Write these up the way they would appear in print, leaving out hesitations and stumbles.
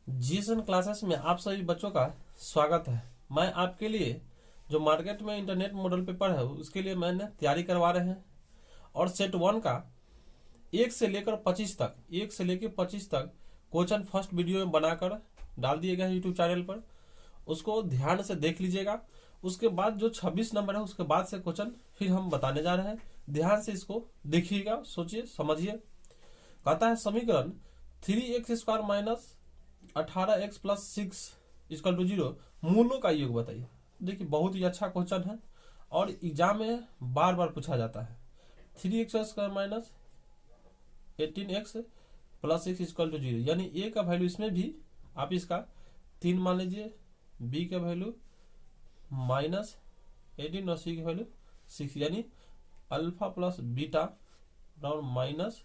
GSN classes में आप सभी बच्चों का स्वागत है। मैं आपके लिए जो मार्केट में इंटरनेट मॉडल पेपर है उसके लिए मैंने तैयारी करवा रहे हैं और सेट 1 का 1 से लेकर 25 तक क्वेश्चन फर्स्ट वीडियो में बनाकर डाल दिए गए यूट्यूब चैनल पर। उसको ध्यान से देख लीजिएगा। उसके बाद जो 26 नंबर है उसके बाद से क्वेश्चन फिर हम बताने जा रहे हैं। ध्यान से इसको देखिएगा, सोचिए, समझिए। कहता है समीकरण 3x² minus 18x plus 6 equal to 0 मूलों का योग बताइए। देखिए बहुत ही अच्छा क्वेश्चन है और एग्जाम में बार बार पूछा जाता है। 3x² minus 18x plus 6 equal to 0 यानी a का वैल्यू इसमें भी आप इसका 3 मान लीजिए, b का वैल्यू माइनस 18 और c का वैल्यू 6 यानी अल्फा प्लस बीटा बराबर माइनस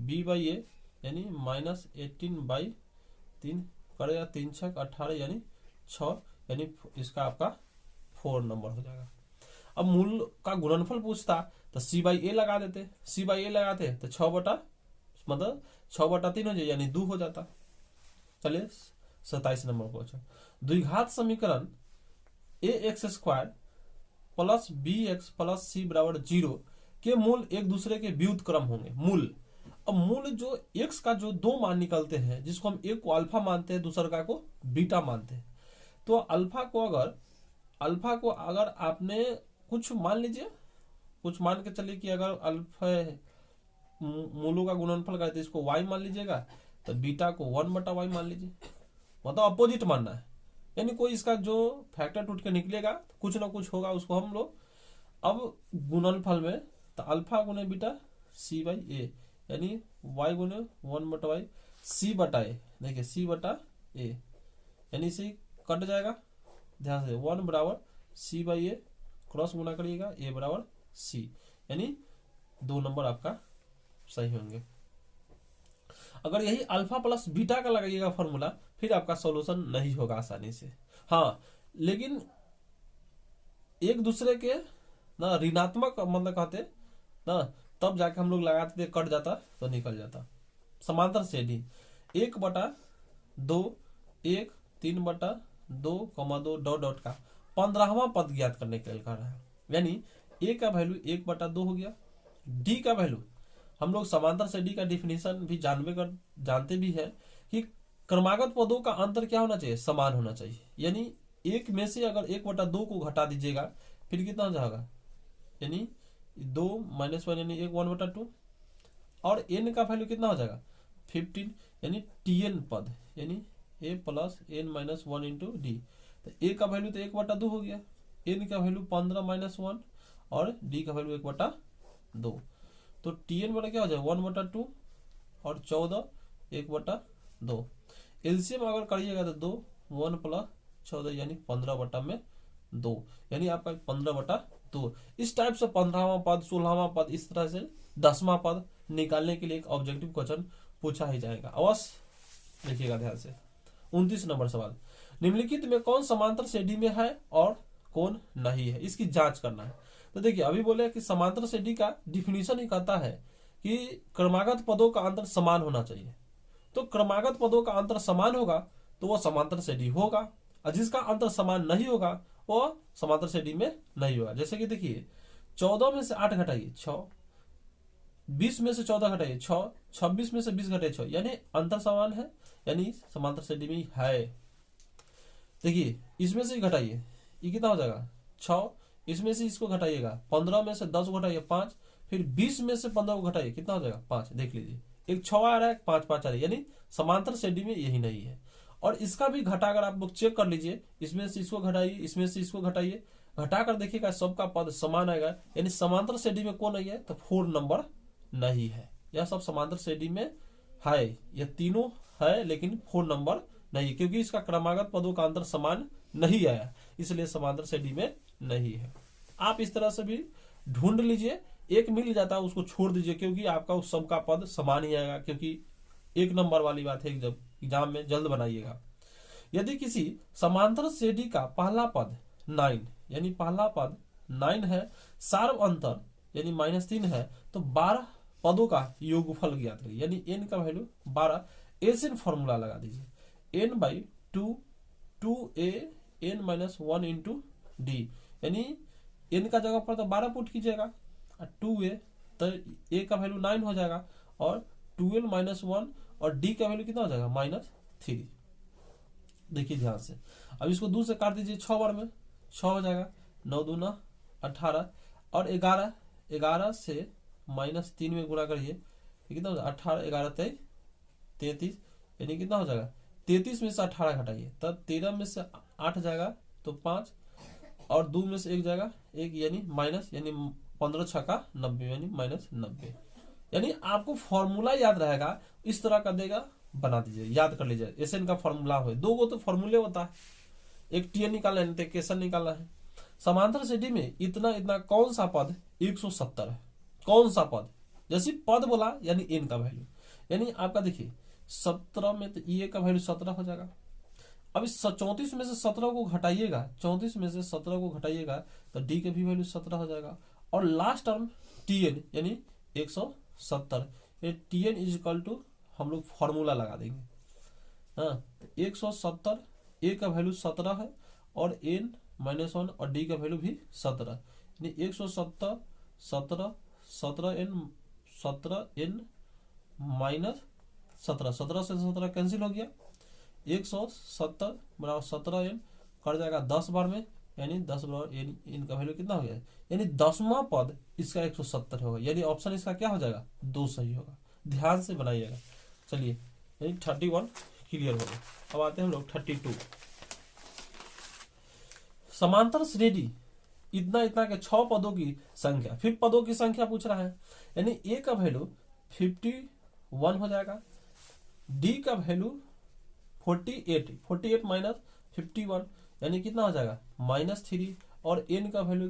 b बाई ए यानी माइनस 18/3 करेगा 3 छक 18 यानी 6 यानी इसका आपका 4 नंबर हो जाएगा। अब मूल का गुणनफल पूछता तो c बाई ए लगा देते, c बाई ए लगाते तो 6/3 हो जाए यानी 2 हो जाता। चलिए 27 नंबर क्वेश्चन। द्विघात समीकरण ax² plus bx plus c बराबर 0 के मूल एक दूसरे के व्युत्क्रम होंगे। मूल, अब मूल जो x का जो दो मान निकलते हैं जिसको हम एक को अल्फा मानते हैं दूसरे को बीटा मानते हैं, तो अल्फा को अगर आपने कुछ मान लीजिए, कुछ मान के चलिए कि अगर अल्फा मूलों का गुणनफल करते इसको y मान लीजिएगा तो बीटा को 1/y मान लीजिए, मतलब अपोजिट मानना है। यानी कोई इसका जो फैक्टर टूट के निकलेगा कुछ ना कुछ होगा, उसको हम लोग अब गुणनफल में तो अल्फा गुने बीटा c बाई ए यानी y गुने 1/y c बटा ए। देखिए c बटा ए यानी c कट जाएगा, ध्यान से 1 बराबर c बाई ए क्रॉस गुना करिएगा a बराबर c यानी 2 नंबर आपका सही होंगे। अगर यही अल्फा प्लस बीटा का लगाइएगा फॉर्मूला फिर आपका सॉल्यूशन नहीं होगा आसानी से। हाँ, लेकिन एक दूसरे के ना ऋणात्मक मतलब कहते ना तब जाके हम लोग लगाते थे, कट जाता तो निकल जाता। समांतर श्रेणी 1/2 1 3/2 2 डॉट का 15वां पद ज्ञात करने के लिए कह रहा है। यानी a का वैल्यू 1/2 हो गया। d का वैल्यू हम लोग समांतर श्रेणी का डिफिनेशन भी जानते भी है कि क्रमागत पदों का अंतर क्या होना चाहिए, समान होना चाहिए। यानी एक में से अगर 1/2 को घटा दीजिएगा फिर कितना हो जाएगा, यानी 2 - 1 यानी 1/2 और n का वैल्यू कितना हो जाएगा 15 यानी tn पद यानी a plus n - 1 into D. तो a का वैल्यू तो 1/2 हो गया, n का वैल्यू 15 - 1 और d का वैल्यू 1/2। तो tn बटा क्या हो जाए 1/2 और 14 1/2। एलसीएम अगर करिएगा तो 2 1 प्लस 14 यानी 15/2 यानी आपका 15/2। इस टाइप से 15वां पद 16वां पद इस तरह से 10वां पद निकालने के लिए एक ऑब्जेक्टिव क्वेश्चन पूछा ही जाएगा। अवश्य देखिएगा ध्यान से। 29 नंबर सवाल, निम्नलिखित में कौन समांतर श्रेणी में है और कौन नहीं है, इसकी जांच करना है। तो देखिए अभी बोले कि समांतर श्रेणी का डिफिनीशन ही कहता है कि क्रमागत पदों का अंतर समान होना चाहिए। तो क्रमागत पदों का अंतर समान होगा तो वो समांतर श्रेणी होगा, और जिसका अंतर समान नहीं होगा वो समांतर श्रेणी में नहीं होगा। जैसे कि देखिए 14 में से 8 घटाइए 6, 20 में से 14 घटाइए 6, 26 में से 20 घटाइए 6 यानी अंतर समान है, यानी समांतर श्रेणी में है। देखिए इसमें से घटाइए, ये कितना हो जाएगा 6, इसमें से इसको घटाइएगा 15 में से 10 को घटाइए 5, फिर 20 में से 15 को घटाइए कितना हो जाएगा 5। देख लीजिए एक 6 आ रहा है 5 5 आ रहा है, यानी समांतर श्रेणी में यही नहीं है। और इसका भी घटा कर आप लोग चेक कर लीजिए, इसमें से इसको घटाइए इसमें से इसको घटाइए, घटा कर देखिएगा सबका पद समान आएगा, यानी समांतर श्रेणी में कौन नहीं है तो 4 नंबर नहीं है। यह सब समांतर श्रेणी में है, यह तीनों है लेकिन 4 नंबर नहीं, क्योंकि इसका क्रमागत पदों का अंतर समान नहीं आया इसलिए समांतर श्रेणी में नहीं है। आप इस तरह से भी ढूंढ लीजिए, एक मिल जाता है उसको छोड़ दीजिए क्योंकि आपका उस सबका पद समान ही आएगा, क्योंकि 1 नंबर वाली बात है, जब एग्जाम में जल्द बनाइएगा। यदि किसी समांतर श्रेणी का पहला पद 9 यानी पहला पद 9 है, सार्व अंतर यानी -3 है, तो 12 पदों का योगफल ज्ञात करिए, यानी n का वैल्यू 12। एसियन फॉर्मूला लगा दीजिए। N by two A N minus 1 into D, यानी एन का जगह पर तो 12 पुट कीजिएगा, 2a तो a का वैल्यू 9 हो जाएगा, और 12 माइनस 1 और d का वैल्यू कितना हो जाएगा -3। देखिए ध्यान से, अब इसको 2 से काट दीजिए 6 बार में, 6 हो जाएगा, 9 दूना 18 और 11 से -3 में गुणा करिए, कितना हो जाएगा 18 11 23 33, यानी कितना हो जाएगा 33 में से 18 घटाइए तब 13 में से 8 जाएगा तो 5 और 2 में से 1 जाएगा 1, यानी माइनस, यानी 15 छक्का 90, यानी -90। यानी आपको फॉर्मूला याद रहेगा, इस तरह का देगा, बना दीजिए, याद कर लीजिए। एसएन का फॉर्मूला हो, 2 गो तो फॉर्मूले होता है, एक टीएन निकालना है, एक एसएन निकालना है। समांतर श्रेणी में इतना इतना कौन सा पद 170 है, कौन सा पद, जैसे पद बोला यानी एन का वैल्यू, यानी आपका देखिए 17 में तो ए का वैल्यू 17 हो जाएगा। अब इस 34 में से 17 को घटाइएगा, 34 में से 17 को घटाइएगा तो डी के भी वैल्यू 17 हो जाएगा, और लास्ट टर्म टीएन यानी 170, ये टीएन इज इक्वल टू हम लोग फॉर्मूला लगा देंगे, हाँ 170, ए का वैल्यू 17 है और एन -1 और डी का वैल्यू भी 17, यानी 170 17 एन -17, 17 से 17 कैंसिल हो गया, 170 बराबर 17 एन कर जाएगा 10 बार में, यानी 10 बराबर एन, इनका वैल्यू कितना हो गया, यानी 10वां पद इसका 170 होगा, यानी ऑप्शन इसका क्या हो जाएगा 2 सही होगा। ध्यान से बनाइएगा। चलिए यानी 31 क्लियर हो गया। अब आते हैं हम लोग 32। समांतर श्रेणी इतना इतना के 6 पदों की संख्या, फिर पदों की संख्या पूछ रहा है, यानी ए का वैल्यू 51 हो जाएगा, डी का वैल्यू 48 माइनस 51 यानी कितना हो जाएगा -3, और एन का वैल्यू,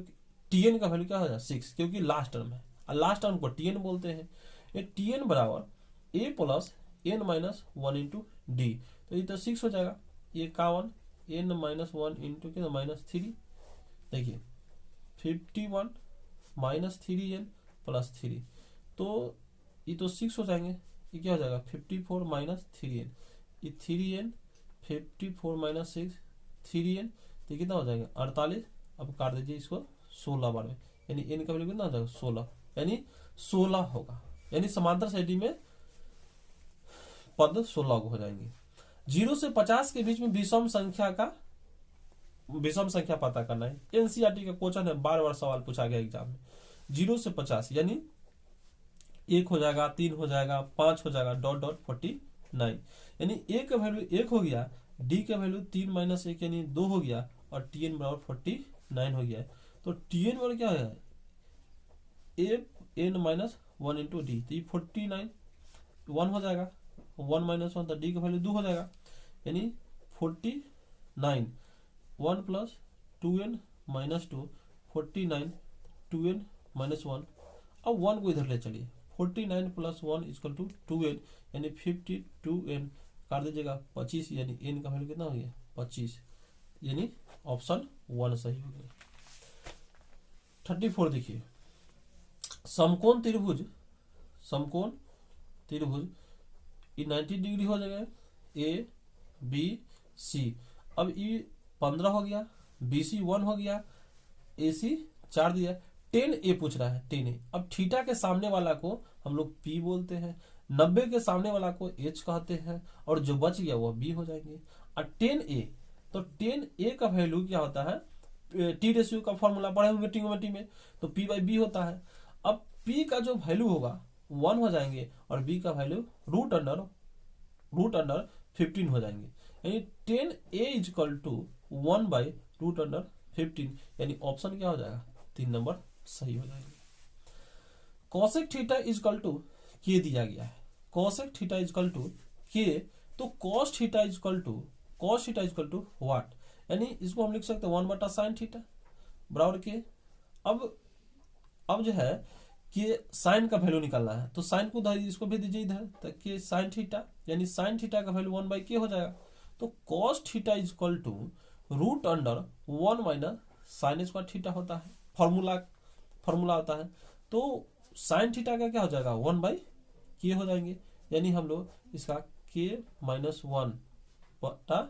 टीएन का वैल्यू क्या हो जाएगा 6, क्योंकि लास्ट टर्म है, और लास्ट टर्म को टीएन बोलते हैं। ये टीएन बराबर A plus N minus 1 into D, तो ये तो 6 हो जाएगा, ये 51 एन -1 इंटू के -3, देखिए 51 -3 एन प्लस 3, तो ये तो 6 हो जाएंगे, ये क्या हो जाएगा 54 -3 एन, ये 3 एन 54 माइनस 6 3 एन, तो कितना हो जाएगा 48। अब काट दीजिए इसको 16 बार में, यानी एन का वैल्यू कितना हो जाएगा 16, यानी 16 होगा, यानी समांतर श्रेणी में पद 16 हो जाएंगे। 0 से 50 के बीच में विषम संख्या पता करना है, एनसीईआरटी का क्वेश्चन है, बार सवाल पूछा गया एग्जाम में। 0 से 50 यानी 1 हो जाएगा, 3 हो जाएगा, 5 हो जाएगा, ... 49, यानी ए का वैल्यू 1 हो गया, डी का वैल्यू 3 माइनस 1 यानी 2 हो गया, और टीएन बराबर 49 हो गया। तो टीएन बराबर क्या है ए एन माइनस 1 इंटू डी, तो ये 49 1 हो जाएगा, 1 माइनस 1 तो डी का वैल्यू 2 हो जाएगा, यानी 49 1 plus 2n minus 2 49 2n minus 1, अब 1 को इधर ले चलिए, 49 प्लस 1 इक्वल टू 2n, यानी 52n काट दीजिएगा 25, यानी n का वैल्यू कितना हो गया 25, यानी ऑप्शन 1 सही हो गया। 34 देखिए, समकोण त्रिभुज ये 90 डिग्री हो जाएगा, ए बी सी, अब ये 15 हो गया, बी सी 1 हो गया, ए सी 4 दिया, 10 ए पूछ रहा है 10 ए। अब थीटा के सामने वाला को हम लोग पी बोलते हैं, 90 के सामने वाला को एच कहते हैं, और जो बच गया वो बी हो जाएंगे। और 10 ए, तो 10 ए का वैल्यू क्या होता है, टी रेशियो का फॉर्मूला पढ़े होंगे ट्रिग्नोमेट्री में, तो पी बाई बी होता है। अब पी का जो वैल्यू होगा 1 हो जाएंगे, और बी का वैल्यू रूट अंडर 15 हो जाएंगे, यानी 10 A is equal to 1 by root under 15, यानी ऑप्शन क्या हो जाएगा 3 नंबर सही हो जाएगा। Cosec theta is equal to K दिया गया है, cosec theta is equal to K, तो cos theta is equal to what, यानी इसको हम लिख सकते हैं 1 बटा साइन थीटा बराबर के। अब जो है कि साइन का वैल्यू निकालना है, तो साइन को उधर इसको भी दीजिए इधर, तो के साइन थीटा, यानी साइन थीटा का वैल्यू 1 बाई के हो जाएगा, तो cos theta is equal to root under 1 minus sine square theta होता है, फॉर्मूला होता है, तो साइन थीटा का क्या हो जाएगा 1 बाई के हो जाएंगे, यानी हम लोग इसका के -1 बटा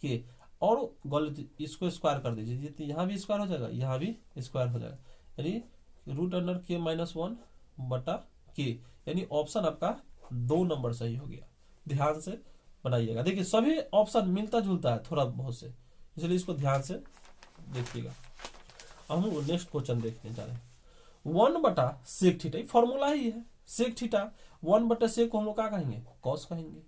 के, और गलत इसको स्क्वायर कर दीजिए, तो यहाँ भी स्क्वायर हो जाएगा, यहाँ भी स्क्वायर हो जाएगा, यानी रूट अंडर के माइनस 1 बटा के, यानी ऑप्शन आपका 2 नंबर सही हो गया। ध्यान से बनाइएगा, देखिए सभी ऑप्शन मिलता जुलता है थोड़ा बहुत से, इसलिए इसको ध्यान से देखिएगा। हम नेक्स्ट क्वेश्चन देखने जा रहे हैं। 1 बटा सेक थीटा, फॉर्मूला ही है सेक थीटा, 1 बटा सेक को हम लोग क्या कहेंगे, कॉस कहेंगे।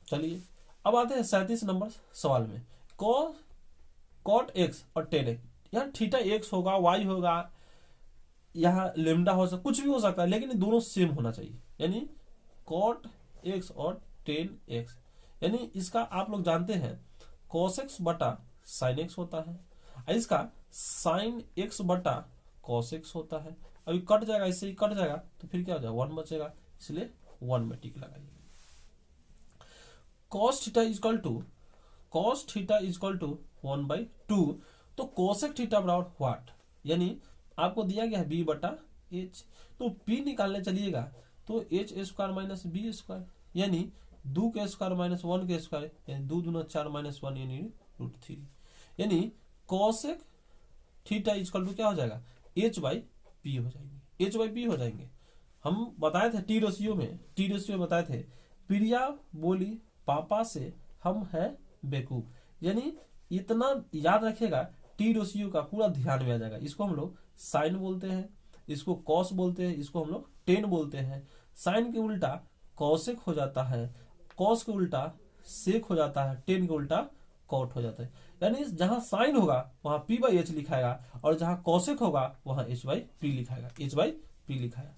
चलिए अब आते हैं 37 नंबर सवाल में। कॉट एक्स और टेन एक्स, यहाँ थीटा एक्स होगा, वाई होगा, यहाँ लेमडा हो सकता, कुछ भी हो सकता है, लेकिन ये दोनों सेम होना चाहिए, यानी कॉट एक्स और टेन एक्स, यानी इसका आप लोग जानते हैं कॉस एक्स बटा साइन एक्स होता है, इसका साइन एक्स बटा कॉस एक्स होता है। अभी कट जाएगा, इससे ही कट जाएगा, तो फिर क्या हो जाएगा 1 बचेगा, इसलिए 1 में टिक लगाइए। cos थीटा इजकल टू 1/2, तो कोसेक थीटा बराबर व्हाट, यानी आपको दिया गया है b बटा h, तो p निकालने चलिएगा तो h square minus B square, यानी 2 के स्क्वायर माइनस 1 के स्क्वायर, यानी 2 दूना 4 माइनस 1 यानी √3, यानी कोसेक थीटा इजकल टू क्या हो जाएगा h बाई पी हो जाएंगे, h बाई पी हो जाएंगे। हम बताए थे टी रेशियो बताए थे, प्रिया बोली पापा से हम हैं बेवकूफ, यानी इतना याद रखेगा, टी रेशियो का पूरा ध्यान में आ जाएगा। इसको हम लोग साइन बोलते हैं, इसको कॉस बोलते हैं, इसको हम लोग टेन बोलते हैं। साइन के उल्टा कॉसेक हो जाता है, कॉस के उल्टा सेक हो जाता है, टेन के उल्टा कॉट हो जाता है, यानी जहां साइन होगा वहां p बाई एच लिखाएगा, और जहां कॉसेक होगा वहां h बाई पी लिखाएगा,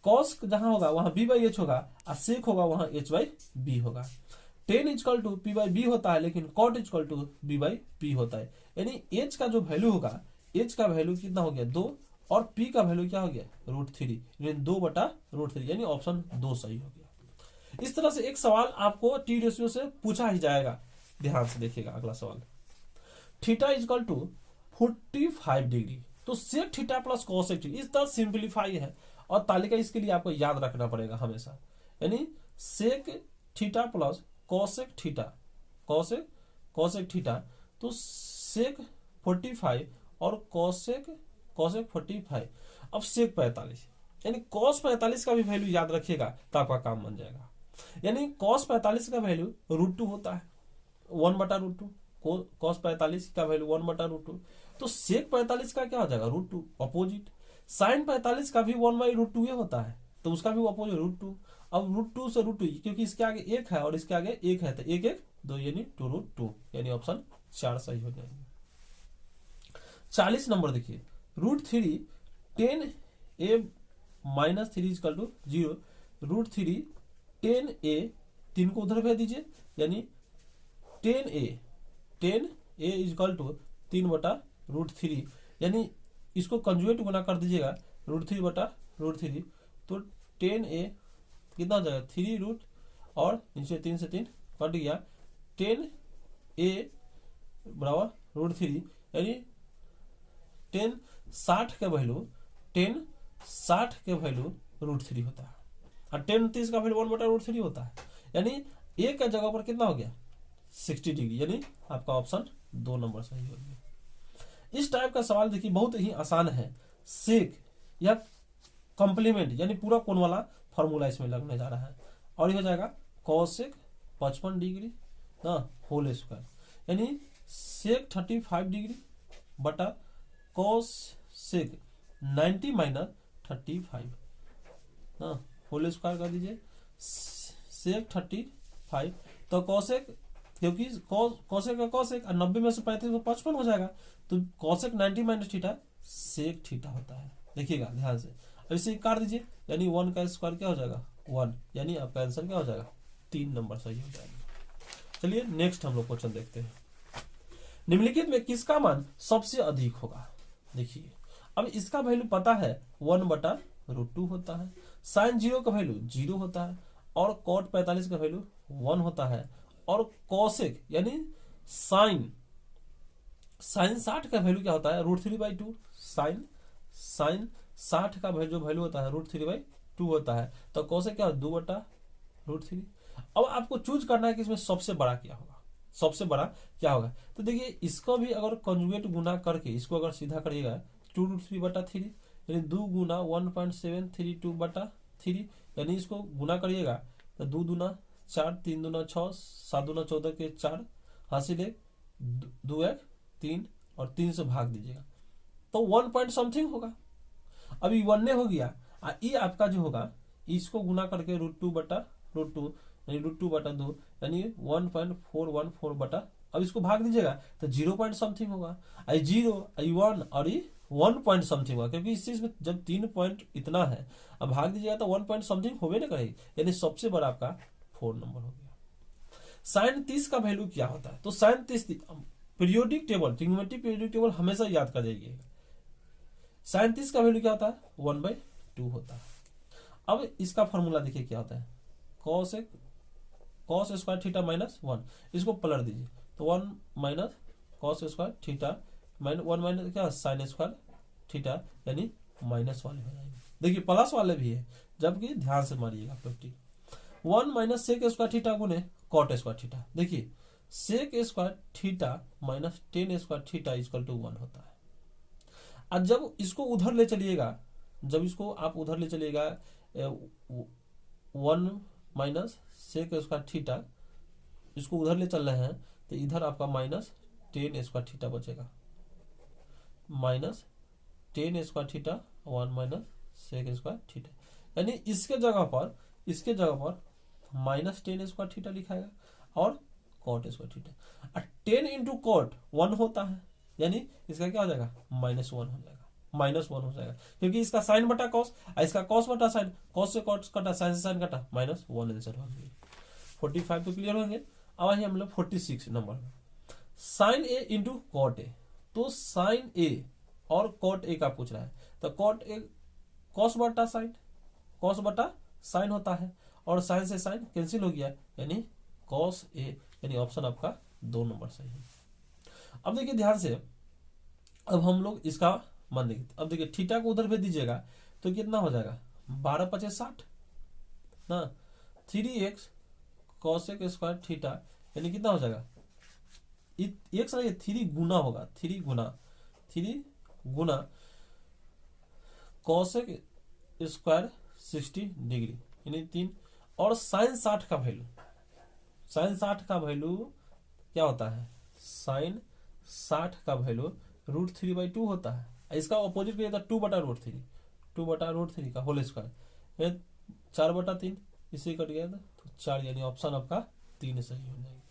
कॉस जहां होगा वहां b बाई एच होगा, और सेक होगा वहां h बाई बी होगा। Tan is equal to P by B होता है, लेकिन cot is equal to B by P होता है, यानी h का जो वैल्यू होगा, h का वैल्यू कितना हो गया 2, और p का वैल्यू क्या हो गया √3, यानी 2 बटा √3, यानी ऑप्शन 2 सही हो गया। इस तरह से एक सवाल आपको टी रेशियो से पूछा ही जाएगा, ध्यान से देखिएगा। अगला सवाल, थीटा इजकल टू 45 डिग्री, तो sec theta plus cosec theta, इस तरह सिंपलीफाई है, और तालिका इसके लिए आपको याद रखना पड़ेगा हमेशा, यानी sec theta plus cosec theta, तो सेक 45 और कॉसेक 45, अब सेक 45, यानी कॉस 45 का भी वैल्यू याद रखिएगा तो आपका काम बन जाएगा, यानी कॉस 45 का वैल्यू √2 होता है, 1 बटा √2, कॉस 45 का वैल्यू 1 बटा √2, तो सेक 45 का क्या हो जाएगा √2, अपोजिट। साइन 45 का भी 1/√2 ये होता है, तो उसका भी अपोजिट √2। अब √2 से √2, क्योंकि इसके आगे 1 है और इसके आगे 1 है, तो 1 1 2 यानी 2√2, यानी ऑप्शन 4 सही हो जाएंगे। 40 नंबर देखिए, √3 10a minus 3 is equal to 0, √3 10a, 3 को उधर भेज दीजिए, यानी 10a इजकल टू 3 बटा √3, यानी इसको कंजुगेट गुना कर दीजिएगा √3 बटा √3, तो 10a कितना हो जाएगा 3 रूट, और नीचे 3 से 3 कट गया, 10a बराबर √3, यानी 10 60 का वैल्यू √3 होता है, और 10 30 का वैल्यू 1 बटा √3 होता है, यानी a का जगह पर कितना हो गया 60 डिग्री, यानी आपका ऑप्शन 2 नंबर सही हो गया। इस टाइप का सवाल देखिए बहुत ही आसान है, सेक या कॉम्प्लीमेंट, यानी पूरा कोण वाला फॉर्मूला इसमें लगने जा रहा है, और ये हो जाएगा कॉसेक 55 डिग्री ना होल स्क्वायर, यानी सेक 35 डिग्री बटा कॉसेक 90 माइनस 35 ना होल स्क्वायर कर दीजिए, सेक 35, तो कॉसेक, क्योंकि कॉसेक का कॉसेक 90 में से 35 में 55 हो जाएगा, तो cosec 90 minus theta sec theta होता है, देखिएगा ध्यान से। अब इसे काट दीजिए, यानी 1 का स्क्वायर क्या हो जाएगा 1, यानी आपका आंसर क्या हो जाएगा 3 नंबर सही हो जाएगा। चलिए नेक्स्ट हम लोग क्वेश्चन देखते हैं। निम्नलिखित में किसका मान सबसे अधिक होगा, देखिए अब इसका वैल्यू पता है 1 बटा √2 होता है, साइन 0 का वैल्यू 0 होता है, और कॉट 45 का वैल्यू 1 होता है, और कॉसेक यानी साइन 60 का वैल्यू क्या होता है √3/2, साइन 60 का जो वैल्यू होता है √3/2 होता है, तो कॉसेक क्या 2 बटा √3, अब आपको चूज करना है कि इसमें सबसे बड़ा क्या होगा, सबसे बड़ा क्या होगा। तो देखिए इसको भी अगर कंजुगेट गुना करके इसको अगर सीधा करिएगा 2√3/3 यानी 2 गुना 1.732/3 यानी इसको गुना करिएगा तो 2 दूना 4, 3 दूना 6, 7 दूना 14 के 4 हासिल 2 1 3 और 3 से भाग दीजिएगा तो 1 पॉइंट समथिंग होगा। अभी 1 ने हो गया ये आपका जो होगा इसको गुना करके √2/√2 यानी √2/2 यानी 1.414 अब इसको भाग दीजिएगा तो 0 पॉइंट समथिंग होगा। आई 0 आई 1 और ये 1 पॉइंट समथिंग होगा क्योंकि इस चीज में जब 3 पॉइंट इतना है अब भाग दीजिएगा तो 1 पॉइंट समथिंग होवे ना करेगी यानी सबसे बड़ा आपका 4 नंबर हो गया। साइन 30 का वैल्यू क्या होता है तो sine 30 periodic table trigonometric periodic table हमेशा याद कर जाइए। साइन 30 का वैल्यू क्या होता है 1/2 होता है। अब इसका फॉर्मूला देखिए क्या होता है cos स्क्वायर थीटा -1 इसको पलट दीजिए तो 1 minus cos square theta 1 minus क्या साइन स्क्वायर थीटा यानी माइनस वाले हो जाएंगे। देखिए प्लस वाले भी है जबकि ध्यान से मारिएगा 1 माइनस सेक स्क्वायर थीटा गुने कॉट स्क्वायर थीटा। देखिए sec square theta minus tan square theta equal to 1 होता है। और जब इसको उधर ले चलिएगा जब इसको आप उधर ले चलिएगा 1 माइनस सेक स्क्वायर थीटा इसको उधर ले चल रहे हैं तो इधर आपका माइनस 10 स्क्वायर थीटा बचेगा minus 10 square theta 1 minus sec square theta यानी इसके जगह पर माइनस 10 स्क्वायर थीटा लिखाएगा और कॉट स्क्वायर थीटा और 10 इंटू कॉट 1 होता है यानी इसका क्या हो जाएगा -1 हो जाएगा -1 हो जाएगा क्योंकि इसका साइन बटा कॉस इसका कॉस बटा साइन कॉस से कॉस कटा साइन से साइन कटा -1 आंसर हो गया। 45 तो क्लियर होंगे। अब आइए हम लोग 46 नंबर में sine A into cot A. तो साइन ए और कॉट ए का पूछ रहा है तो कॉट ए कॉस बटा साइन होता है और साइन से साइन कैंसिल हो गया यानी कॉस ए यानी ऑप्शन आपका 2 नंबर सही है। अब देखिए ध्यान से अब हम लोग इसका मान देखिए अब देखिए थीटा को उधर भेज दीजिएगा तो कितना हो जाएगा 12×5 = 60 ना 3x cosec स्क्वायर थीटा यानी कितना हो जाएगा एक सर ये 3 गुना होगा 3 गुना cosec स्क्वायर 60 डिग्री यानी 3 और साइन 60 का वैल्यू क्या होता है साइन 60 का वैल्यू √3/2 होता है। इसका ऑपोजिट भी 2/√3 का होल स्क्वायर 4/3 इसे कट गया तो 4 यानी ऑप्शन आपका 3 सही हो जाएगा।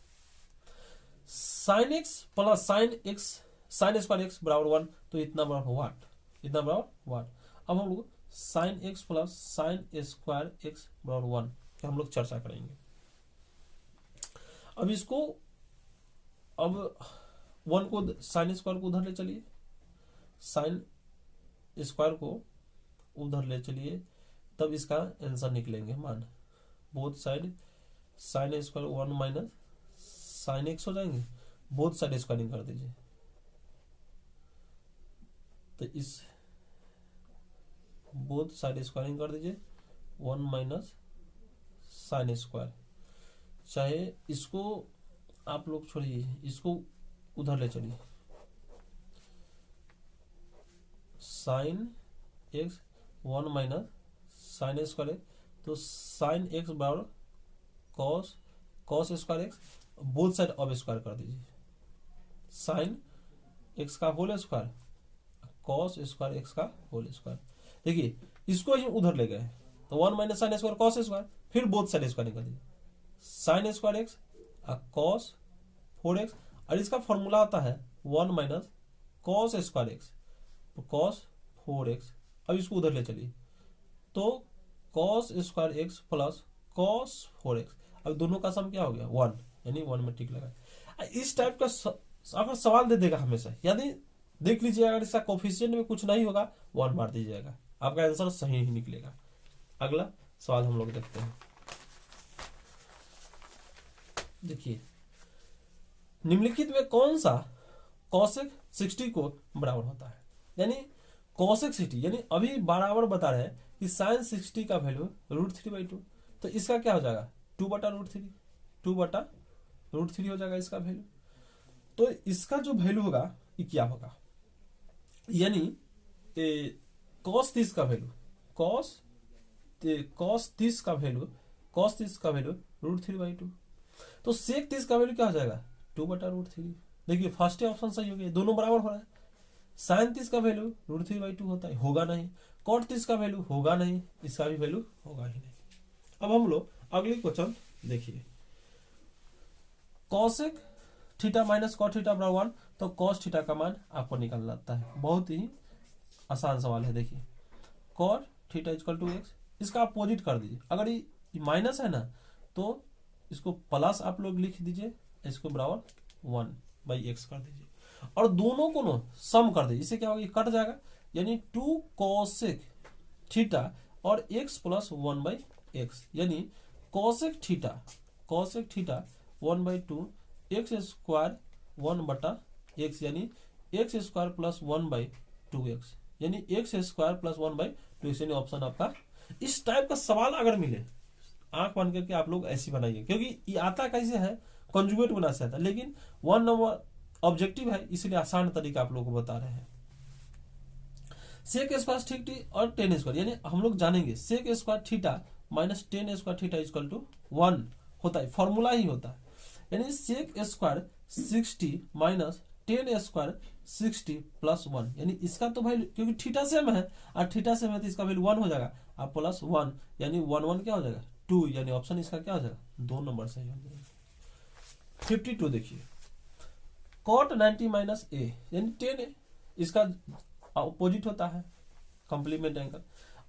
Sine x plus sine square x बराबर 1 तो इतना बराबर वाट अब हम लोग sine x plus sine square x बराबर 1 हम लोग चर्चा करेंगे। अब इसको अब 1 को साइन स्क्वायर को उधर ले चलिए साइन स्क्वायर को उधर ले चलिए तब इसका आंसर निकलेंगे मान both side sine square 1 minus sine x हो जाएंगे बोथ साइड स्क्वायरिंग कर दीजिए तो इस बोथ साइड स्क्वायरिंग कर दीजिए 1 माइनस साइन स्क्वायर चाहे इसको आप लोग छोड़िए इसको उधर ले चलिए sine X 1 minus sine square तो साइन एक्स बराबर cos square X both side अब स्क्वायर कर दीजिए साइन एक्स का whole square cos square X का होल स्क्वायर। देखिए इसको ही उधर ले गए तो 1 minus sine square cos square फिर बोथ साइड स्क्वायरिंग कर दीजिए sine square x cos 4x और इसका फॉर्मूला आता है 1 माइनस कॉस स्क्वायर एक्स तो कॉस 4x। अब इसको उधर ले चलिए तो cos square x plus cos 4x अब दोनों का सम क्या हो गया 1 यानी 1 में टिक लगा। इस टाइप का अगर सवाल दे देगा हमेशा यानी देख लीजिए अगर इसका कोफिशिएंट में कुछ नहीं होगा 1 मार दीजिएगा आपका आंसर सही ही निकलेगा। अगला सवाल हम लोग देखते हैं। देखिए निम्नलिखित में कौन सा cosec 60 को बराबर होता है यानी cosec 60 यानी अभी बराबर बता रहे हैं कि sin 60 का वैल्यू √3/2 तो इसका क्या हो जाएगा 2/√3, 2/√3 हो जाएगा इसका वैल्यू। तो इसका जो वैल्यू होगा ये क्या होगा, यानी cos 30 का वैल्यू, cos 30 का वैल्यू, cos 30 का वैल्यू √3/2। तो sec 30 का वैल्यू क्या हो जाएगा 2/√3। देखिए फर्स्ट ऑप्शन सही हो गया, दोनों बराबर हो रहा है। sin 30 का वैल्यू √3/2 होता है, होगा नहीं। cot 30 का वैल्यू होगा नहीं, इसका भी वैल्यू होगा ही नहीं। अब हम लोग अगली क्वेश्चन देखिए, cosec theta minus cot theta बराबर 1, तो cos थीटा का मान आपको निकालना आता है। बहुत ही आसान सवाल है। देखिए cot theta equal to x, इसका अपोजिट कर दीजिए। अगर ये माइनस है ना तो इसको प्लस आप लोग लिख दीजिए, इसको बराबर 1/x कर दीजिए और दोनों को नो सम कर दीजिए। इससे क्या होगा, ये कट जाएगा, यानी 2 cosec थीटा और x प्लस 1/x, यानी cosec theta 1/2 x square 1/x, यानी x स्क्वायर प्लस 1/2x, यानी x स्क्वायर प्लस 1/2x, यानी ऑप्शन आपका। इस टाइप का सवाल अगर मिले, आंख बंद करके आप लोग ऐसी बनाइए, क्योंकि ये आता कैसे है, कंजुगेट बना से आता है, लेकिन 1 नंबर ऑब्जेक्टिव है, इसलिए आसान तरीका आप लोगों को बता रहे हैं। सेक स्क्वायर थीटा और टेन स्क्वायर, यानी हम लोग जानेंगे sec square theta minus tan square theta equal to 1 होता है, फॉर्मूला ही होता है। यानी sec square 60 minus tan square 60 plus 1, यानी इसका तो वैल्यू, क्योंकि थीटा सेम है और थीटा सेम है तो इसका वैल्यू 1 हो जाएगा, आप प्लस 1, यानी 1 क्या हो जाएगा 2, यानी ऑप्शन इसका क्या हो जाएगा 2 नंबर सही हो जाएगा। 52 देखिए, cot 90 माइनस a, यानी 10 है, इसका अपोजिट होता है कंप्लीमेंट एंगल,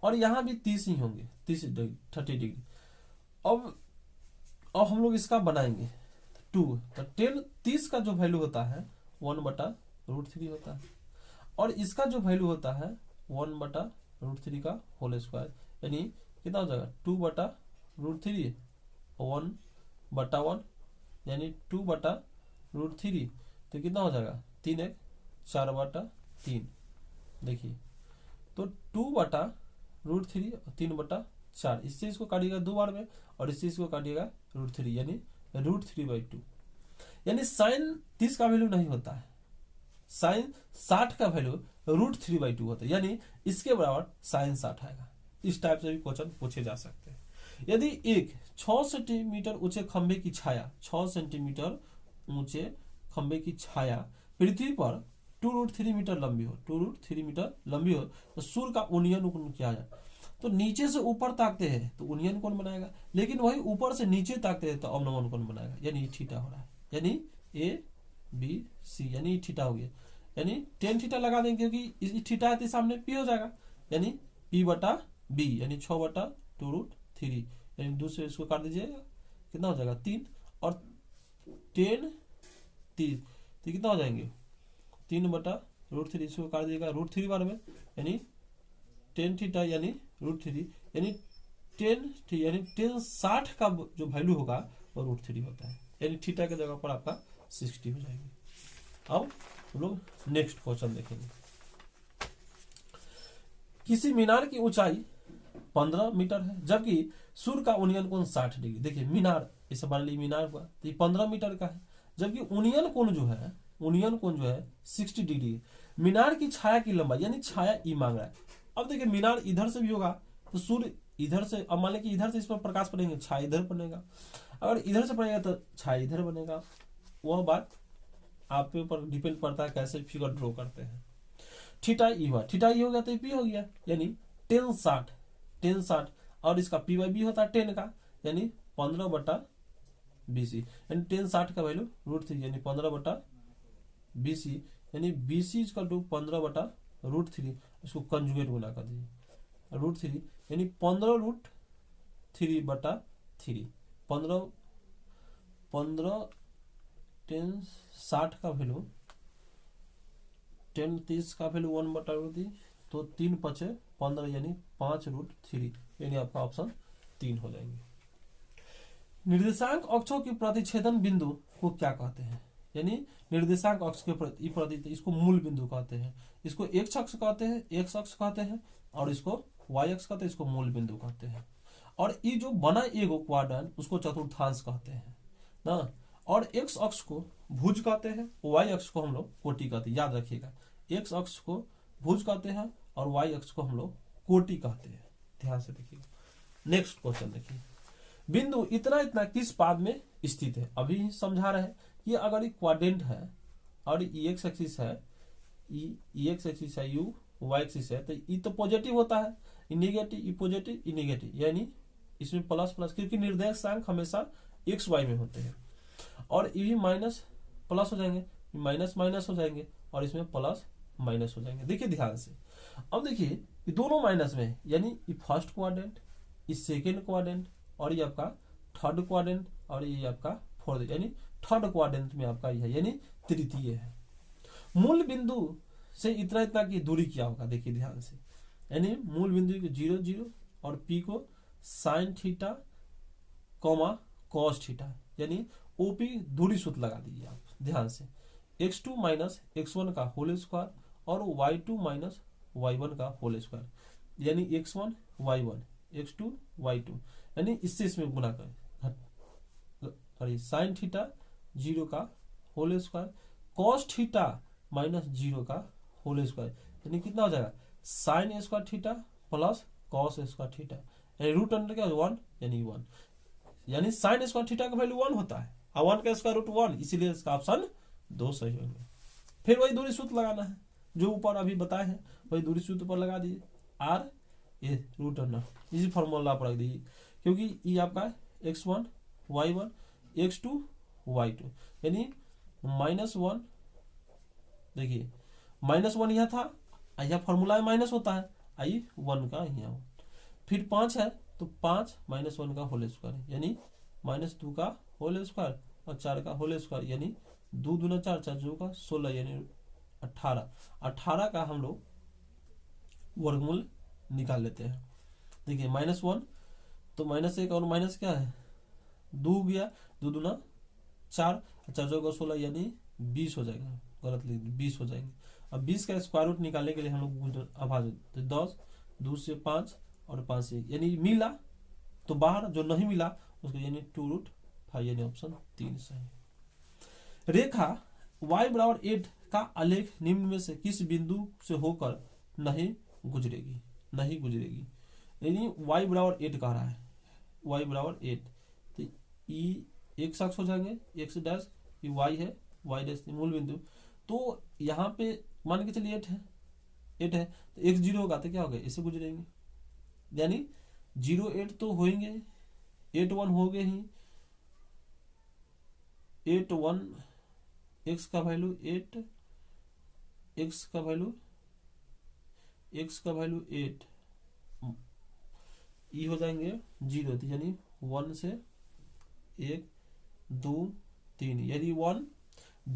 और यहां भी 30 ही होंगे, 30 डिग्री। अब हम लोग इसका बनाएंगे 2, तो 30 का जो वैल्यू होता है 1/√3 होता है, और इसका जो वैल्यू होता है 1/√3 का होल स्क्वायर, यानी कितना हो जाएगा 2/√3 1/1, यानी 2/√3, तो कितना हो जाएगा 3 4/3। देखिए तो 2/√3 और 3/4, इससे इसको काटिएगा 2 बार में और इससे इसको काटिएगा √3, यानी √3/2। यानी साइन 30 का वैल्यू नहीं होता है, साइन 60 का वैल्यू √3/2 होता है, यानी इसके बराबर साइन 60 आएगा। इस टाइप से भी क्वेश्चन पूछे जा सकते हैं। यदि एक 6 सेंटीमीटर ऊंचे खंबे की छाया, 6 सेंटीमीटर ऊंचे खंबे की छाया पृथ्वी पर 2√3 मीटर लंबी हो, 2√3 मीटर लंबी हो, तो सूर्य का ओनियन कोण किया जाए। तो नीचे से ऊपर ताकते हैं तो ओनियन कोण बनाएगा, लेकिन वही ऊपर से नीचे ताकते हैं तो अवनमन कोण बनाएगा, यानी थीटा हो रहा है, यानी ABC, यानी थीटा हो गया, यानी tan थीटा लगा देंगे, क्योंकि थीटा है तो सामने P हो जाएगा, यानी P/B, यानी 6/2√3, यानी दूसरे इसको काट दीजिएगा, कितना हो जाएगा 3, और tan 3 तो कितना हो जाएंगे 3/√3, इसको काट दीजिएगा √3 बार में, यानी tan थीटा यानी √3, यानी tan 60 का जो वैल्यू होगा वो √3 होता है, यानी थीटा के जगह पर आपका 60 हो जाएगी। अब हम लोग नेक्स्ट क्वेश्चन देखेंगे। किसी मीनार की ऊंचाई 15 मीटर है, जबकि सूर्य का ओनियन कोण 60 डिग्री। देखिए मीनार, इसे मान ली मीनार हुआ तो ये 15 मीटर का है, जबकि ओनियन कोण जो है 60 डिग्री। मीनार की छाया की लंबाई, यानी छाया ई मांग रहा है। अब देखिए मीनार इधर से भी होगा तो सूर्य इधर से, अब मान लें कि इधर से इस पर प्रकाश पड़ेंगे, छाया इधर बनेगा, अगर इधर से पड़ेगा तो छाया इधर बनेगा। वह बात आप पे ऊपर डिपेंड पड़ता है कैसे फिगर ड्रॉ करते हैं। थीटा ई हुआ, थीटा ई हो गया तो पी हो गया, यानी tan 60, और इसका P/B होता है 10 का, यानी 15/BC, यानी tan 60 का वैल्यू √3, यानी 15/BC, यानी BC इक्वल टू 15/√3, इसको कंजुगेट गुना कर दीजिए √3, यानी 15√3/3, 15 tan 60 का वैल्यू, tan 30 का वैल्यू 1/√3, तो 3×5 = 15, यानी 5√3, यानी आपका ऑप्शन 3 हो जाएंगे। निर्देशांक अक्षों की प्रतिच्छेदन बिंदु को क्या कहते हैं, यानी निर्देशांक अक्ष के प्रति, इसको मूल बिंदु कहते हैं, इसको x अक्ष कहते हैं, और इसको y अक्ष कहते हैं, इसको मूल बिंदु कहते हैं। और ये जो बना एगो क्वाड्रेंट उसको चतुर्थांश कहते हैं ना। और एक्स अक्ष को भुज कहते हैं, वाई अक्ष को हम लोग कोटि कहते हैं। याद रखिएगा, एक्स अक्ष को भुज कहते हैं और वाई अक्ष को हम लोग कोटि कहते हैं। ध्यान से देखिएगा। नेक्स्ट क्वेश्चन देखिए, बिंदु इतना इतना किस पाद में स्थित है। अभी समझा रहे हैं कि अगर ये क्वाड्रेंट है और ये एक्स एक्सिस है, ये एक्स एक्सिस है, यू वाई एक्सिस है, तो ये तो पॉजिटिव होता है, ये नेगेटिव, ये पॉजिटिव, ये नेगेटिव, यानी इसमें प्लस प्लस, क्योंकि निर्देशांक हमेशा एक्स वाई में होते हैं। और ये भी माइनस प्लस हो जाएंगे, माइनस माइनस हो जाएंगे और इसमें प्लस माइनस हो जाएंगे। देखिए ध्यान से, अब देखिए ये दोनों माइनस में है, यानी ये फर्स्ट क्वाड्रेंट, ये सेकेंड क्वाड्रेंट और ये आपका थर्ड क्वाड्रेंट और ये आपका फोर्थ, यानी थर्ड क्वाड्रेंट में आपका ये है, यानी तृतीय है। मूल बिंदु से इतना इतना की दूरी क्या होगा, देखिए ध्यान से, यानी मूल बिंदु को 0 0 और पी को sine theta comma cos theta, यानी ओपी दूरी सूत्र लगा दीजिए आप ध्यान से। x2 माइनस x1 का होल स्क्वायर और y2 माइनस y1 का होल स्क्वायर, यानी x1 y1 x2 y2, यानी इससे इसमें गुना करें। साइन थीटा 0 का whole square cos theta minus 0 का होल स्क्वायर, यानी कितना हो जाएगा sine square theta plus cos square theta, यानी रूट अंडर क्या 1, यानी 1, यानी साइन स्क्वायर थीटा का वैल्यू 1 होता है और 1 का स्क्वायर रूट 1, इसीलिए इसका ऑप्शन 2 सही होंगे। फिर वही दूरी सूत्र लगाना है जो ऊपर अभी बताए हैं, वही दूरी सूत्र पर लगा दीजिए, आर ए रूट अंडर, इसी फॉर्मूला पर रख दीजिए, क्योंकि ये आपका x1 y1 x2 y2, यानी -1, देखिए -1 यह था, यह फॉर्मूला में माइनस होता है, आई 1 का यहाँ, फिर 5 है तो 5 -1 का होल स्क्वायर, यानी -2 का होल स्क्वायर और 4 का होल स्क्वायर, यानी 2 दूना 4 4 2 का 16, यानी 18 का हम लोग वर्गमूल निकाल लेते हैं। देखिए -1 तो -1 और माइनस क्या है 2 गया, 2 दूना 4 4 का 16, यानी 20 हो जाएगा, गलत लिख 20 हो जाएंगे। अब 20 का स्क्वायर रूट निकालने के लिए हम लोग आभाज 10 2 से 5 और 5 से 1, यानी मिला तो बाहर, जो नहीं मिला उसको यानी 2√5, यानी ऑप्शन 3 सही। रेखा y बराबर 8 का आलेख निम्न में से किस बिंदु से होकर नहीं गुजरेगी, यानी y बराबर 8 कह रहा है, y बराबर 8, तो ई एक अक्ष हो जाएंगे, x डैश, ये y है, y डैश मूल बिंदु, तो यहाँ पे मान के चलिए 8 है तो x 0 होगा तो क्या होगा, इससे गुजरेंगे, यानी 0 8 तो होंगे, 8 1 हो गए ही, 8 1 x का वैल्यू 8, x का वैल्यू 8, ई हो जाएंगे 0, यानी 1 से 1 2 3, यदि 1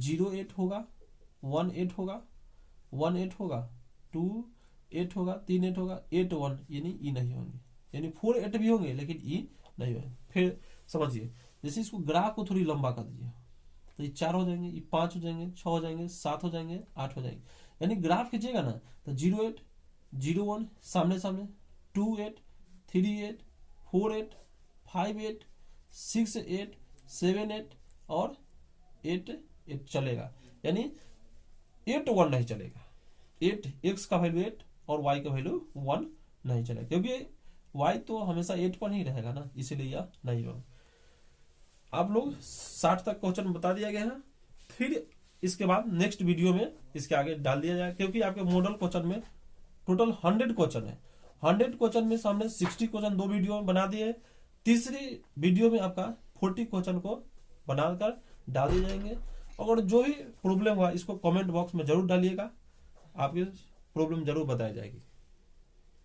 0 8 होगा, 1 8 होगा, 1 8 होगा, 2 8 होगा, 3 8 होगा, 8 1, यानी ई नहीं होंगे, यानी 4 8 भी होंगे लेकिन ई नहीं होंगे। फिर समझिए, जैसे इसको ग्राफ को थोड़ी लंबा कर दीजिए तो ये 4 हो जाएंगे, ये 5 हो जाएंगे, 6 हो जाएंगे, 7 हो जाएंगे, 8 हो जाएंगे, यानी ग्राफ खींचिएगा ना तो 0 8 0 1 सामने सामने, 2 8 3 8 4 8 5 8 6 8 7 8 और 8 8 चलेगा, यानी 8 1 नहीं चलेगा, 8 x का वैल्यू 8 और y का वैल्यू 1 नहीं चलेगा, क्योंकि y तो हमेशा 8 पर ही रहेगा ना, इसीलिए यह नहीं होगा। आप लोग 60 तक क्वेश्चन बता दिया गया है, फिर इसके बाद नेक्स्ट वीडियो में इसके आगे डाल दिया जाएगा, क्योंकि आपके मॉडल क्वेश्चन में टोटल 100 क्वेश्चन है, 100 क्वेश्चन में सामने 60 क्वेश्चन 2 वीडियो में बना दिए, तीसरी वीडियो में आपका 40 क्वेश्चन को बनाकर डाल दिए जाएंगे। अगर जो भी प्रॉब्लम हुआ इसको कमेंट बॉक्स में जरूर डालिएगा, आपकी प्रॉब्लम जरूर बताई जाएगी।